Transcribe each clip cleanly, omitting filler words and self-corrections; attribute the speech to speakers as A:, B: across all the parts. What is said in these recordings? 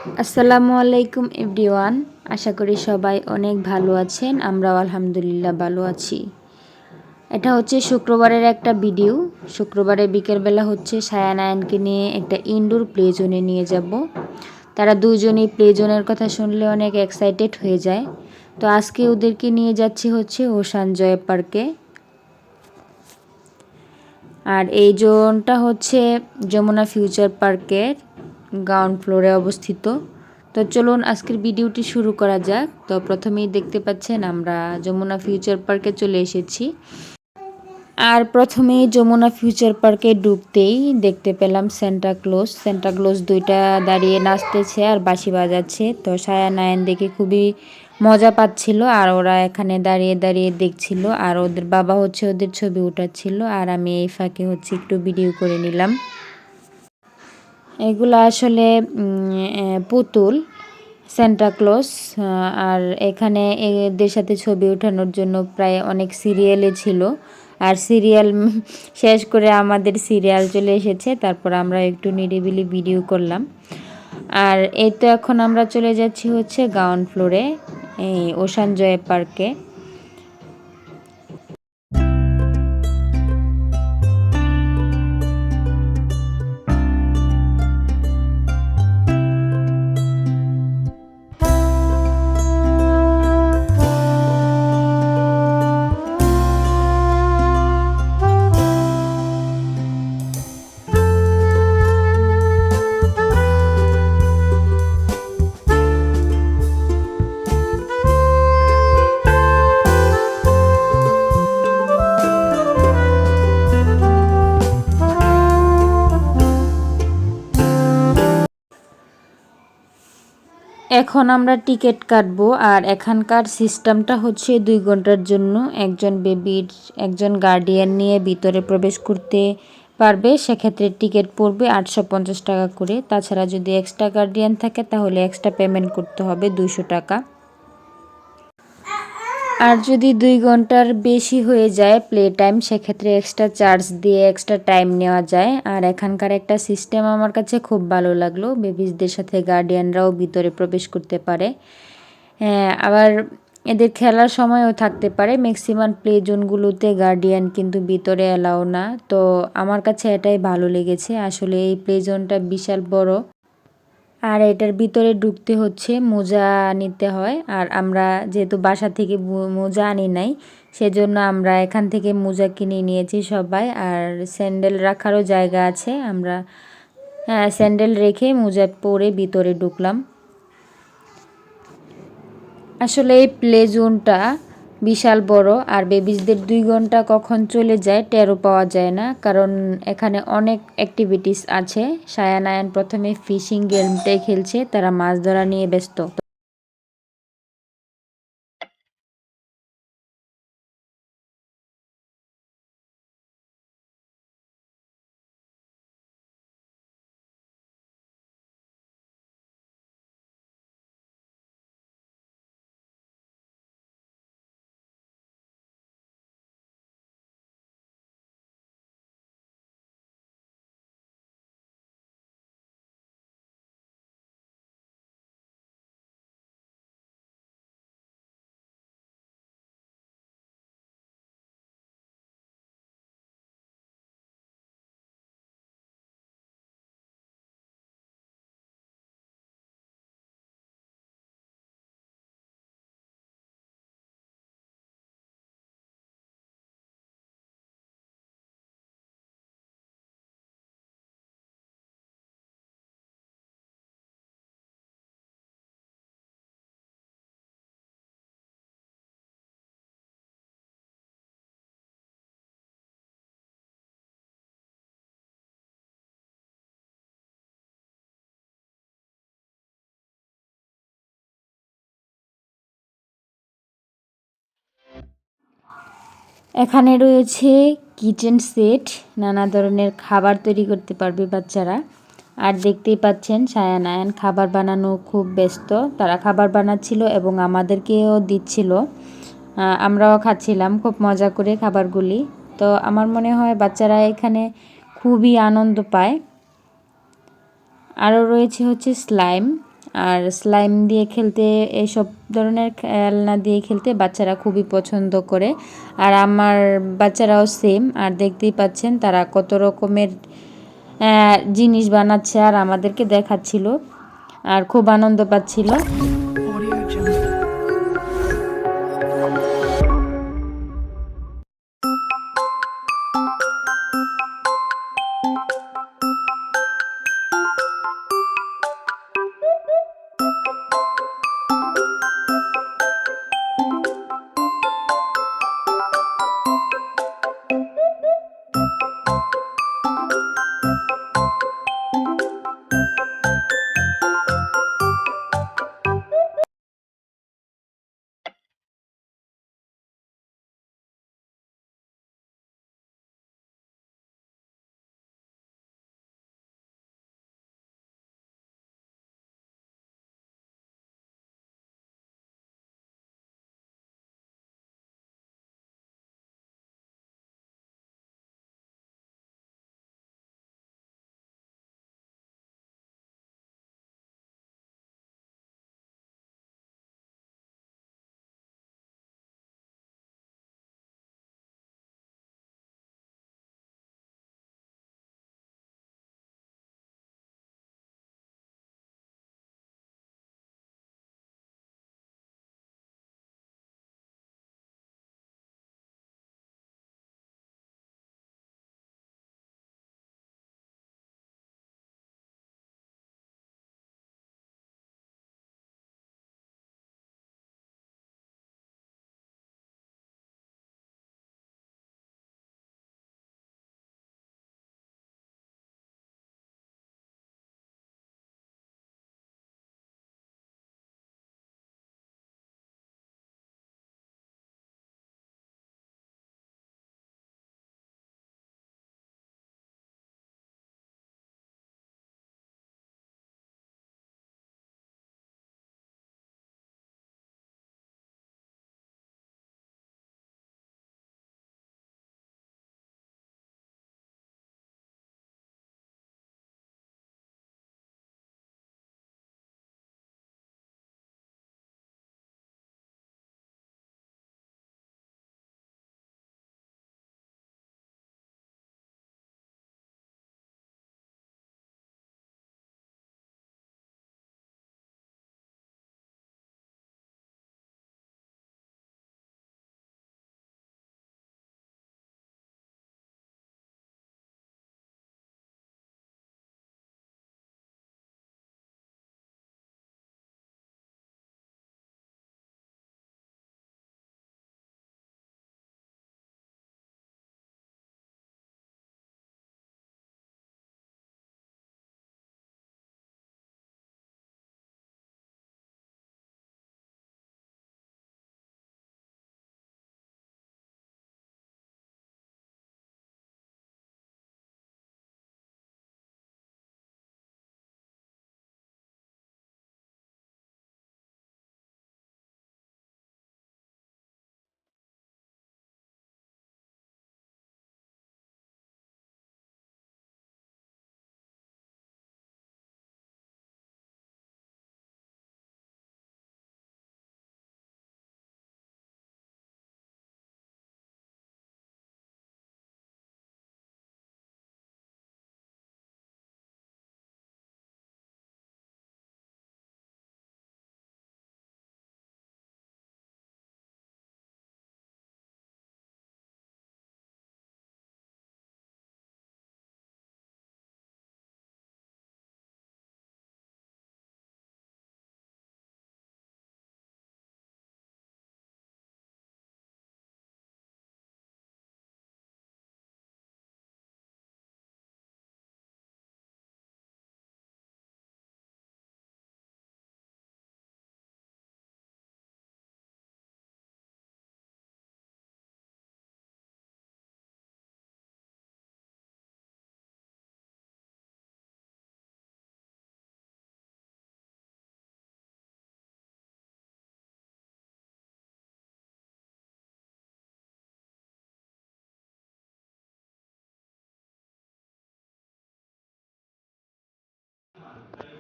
A: আসসালামু আলাইকুম এভরিওয়ান। আশা করি সবাই অনেক ভালো আছেন। আমরাও আলহামদুলিল্লাহ ভালো আছি। এটা হচ্ছে শুক্রবারের একটা ভিডিও। শুক্রবারে বিকেলবেলা হচ্ছে সায়ান আয়ানকে নিয়ে একটা ইনডোর প্লে জোনে নিয়ে যাব। তারা দুজনেই প্লে জোনের কথা শুনলে অনেক এক্সাইটেড হয়ে যায়। তো আজকে ওদেরকে নিয়ে যাচ্ছি হচ্ছে ওশান জয় পার্কে। আর এই জোনটা হচ্ছে যমুনা ফিউচার পার্কের গ্রাউন্ড ফ্লোরে অবস্থিত। তো চলুন আজকের ভিডিওটি শুরু করা যাক। তো প্রথমেই দেখতে পাচ্ছেন আমরা যমুনা ফিউচার পার্কে চলে এসেছি। আর প্রথমেই যমুনা ফিউচার পার্কে ঢুকতেই দেখতে পেলাম সেন্টা ক্লজ দুইটা দাঁড়িয়ে নাচতেছে আর বাঁশি বাজাচ্ছে। তো সায়ান আয়ান দেখে খুবই মজা পাচ্ছিল আর ওরা এখানে দাঁড়িয়ে দাঁড়িয়ে দেখছিল আর ওদের বাবা হচ্ছে ওদের ছবি উঠাচ্ছিল আর আমি এই ফাঁকে হচ্ছে একটু ভিডিও করে নিলাম। এগুলো আসলে পুতুল সেন্টা ক্লজ। আর এখানে এদের সাথে ছবি ওঠানোর জন্য প্রায় অনেক সিরিয়ালে ছিল। আর সিরিয়াল শেষ করে আমাদের সিরিয়াল চলে এসেছে। তারপর আমরা একটু নিরিবিলি ভিডিও করলাম। আর এই তো এখন আমরা চলে যাচ্ছি হচ্ছে গ্রাউন্ড ফ্লোরে এই ওশান জয় পার্কে। এখন আমরা টিকিট কাটবো আর এখানকার সিস্টেমটা হচ্ছে 2 ঘন্টার জন্য একজন গার্ডিয়ান নিয়ে ভিতরে প্রবেশ করতে পারবে। সেক্ষেত্রে টিকিট পড়বে 850 টাকা করে। তাছাড়া যদি এক্সট্রা গার্ডিয়ান থাকে তাহলে এক্সট্রা পেমেন্ট করতে হবে 200 টাকা। আর যদি 2 ঘন্টার বেশি হয়ে যায় প্লে টাইম সেক্ষেত্রে এক্সট্রা চার্জ দিয়ে এক্সট্রা টাইম নেওয়া যায়। আর এখানকার একটা সিস্টেম আমার কাছে খুব ভালো লাগলো, বেবিসদের সাথে গার্ডিয়ানরাও ভিতরে প্রবেশ করতে পারে। আবার এদের খেলার সময়ও থাকতে পারে। ম্যাক্সিমাম প্লে জোনগুলোতে গার্ডিয়ান কিন্তু ভিতরে অ্যালাউ না। তো আমার কাছে এটাই ভালো লেগেছে। আসলে এই প্লে জোনটা বিশাল বড় আর এটার ভিতরে ঢুকতে হচ্ছে মোজা নিতে হয়। আর আমরা যেহেতু বাসা থেকে মোজা আনি নাই সেজন্য আমরা এখান থেকে মোজা কিনে নিয়েছি সবাই। আর স্যান্ডেল রাখারও জায়গা আছে, আমরা স্যান্ডেল রেখে মোজা পরে ভিতরে ঢুকলাম। আসলে এই প্লে জোনটা বিশাল বড় আর বেবিসদের 2 ঘন্টা কখন চলে যায় টেরও পাওয়া যায় না, কারণ এখানে অনেক অ্যাক্টিভিটিস আছে। সায়ান আয়ান প্রথমে ফিশিং গেমটাই খেলছে, তারা মাছ ধরা নিয়ে ব্যস্ত। এখানে রয়েছে কিচেন সেট, নানা ধরনের খাবার তৈরি করতে পারবে বাচ্চারা। আর দেখতেই পাচ্ছেন সায়ান আয়ান খাবার বানানো খুব ব্যস্ত। তারা খাবার বানাচ্ছিল এবং আমাদেরকেও দিচ্ছিল। আমরাও খাচ্ছিলাম খুব মজা করে খাবারগুলি। তো আমার মনে হয় বাচ্চারা এখানে খুবই আনন্দ পায়। আরও রয়েছে হচ্ছে স্লাইম। আর স্লাইম দিয়ে খেলতে, এসব ধরনের খেলনা দিয়ে খেলতে বাচ্চারা খুবই পছন্দ করে। আর আমার বাচ্চারাও সেম। আর দেখতেই পাচ্ছেন তারা কত রকমের জিনিস বানাচ্ছে আর আমাদেরকে দেখাচ্ছিল আর খুব আনন্দ পাচ্ছিল।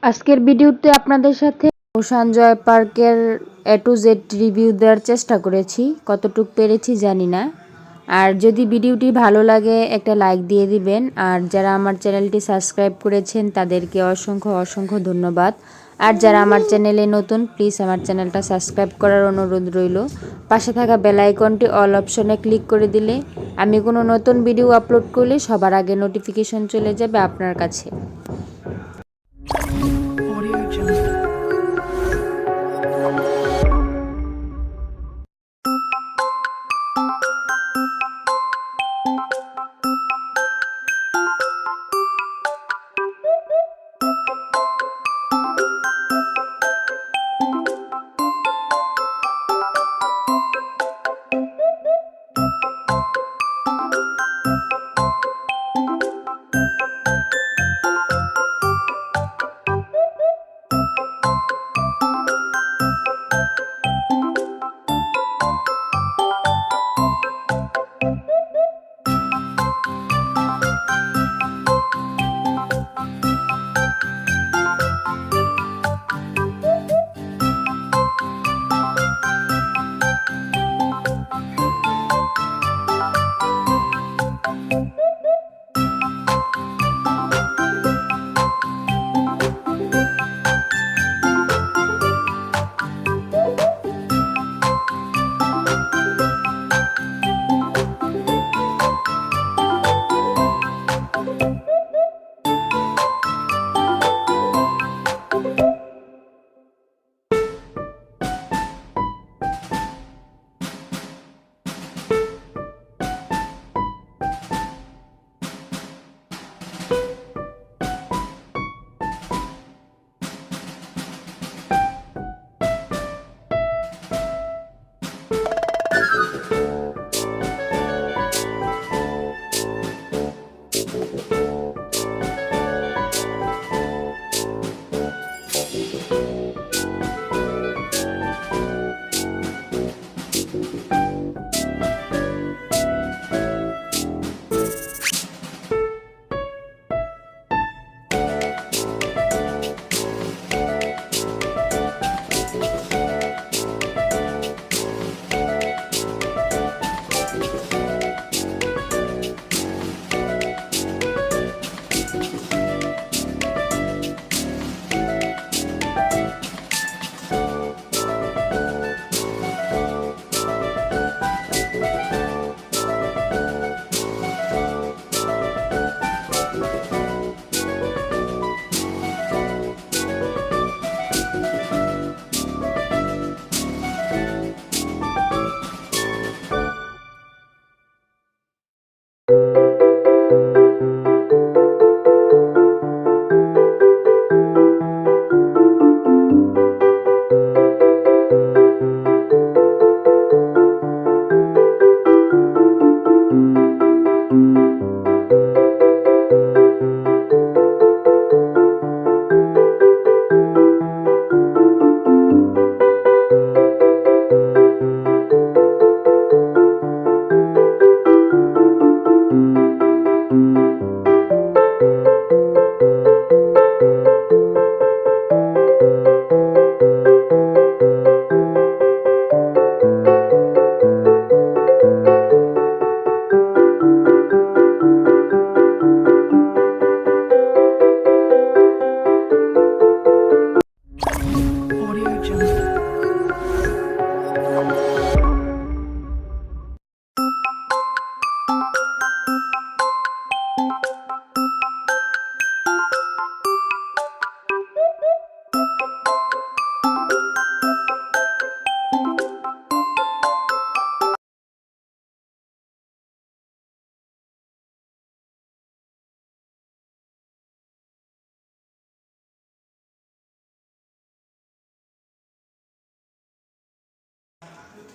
A: আজকের ভিডিওতে আপনাদের সাথে ওশান জয় পার্কের A to Z রিভিউ দেওয়ার চেষ্টা করেছি, কতটুকু পেরেছি জানি না। আর যদি ভিডিওটি ভালো লাগে একটা লাইক দিয়ে দিবেন, আর যারা আমার চ্যানেলটি সাবস্ক্রাইব করেছেন তাদেরকে অসংখ্য অসংখ্য ধন্যবাদ। আর যারা আমার চ্যানেলে নতুন, প্লিজ আমার চ্যানেলটা সাবস্ক্রাইব করার অনুরোধ রইল। পাশে থাকা বেল আইকনটি অল অপশনে ক্লিক করে দিলে আমি কোনো নতুন ভিডিও আপলোড করলে সবার আগে নোটিফিকেশন চলে যাবে আপনার কাছে।
B: Audio Jungle. Audio Jungle.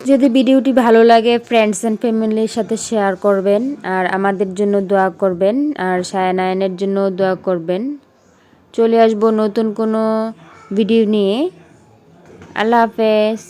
A: যদি ভিডিওটি ভালো লাগে ফ্রেন্ডস অ্যান্ড ফ্যামিলির সাথে শেয়ার করবেন, আর আমাদের জন্য দোয়া করবেন, আর সায়ানায়নের জন্য দোয়া করবেন। চলে আসবো নতুন কোনো ভিডিও নিয়ে। আল্লাহ হাফেজ।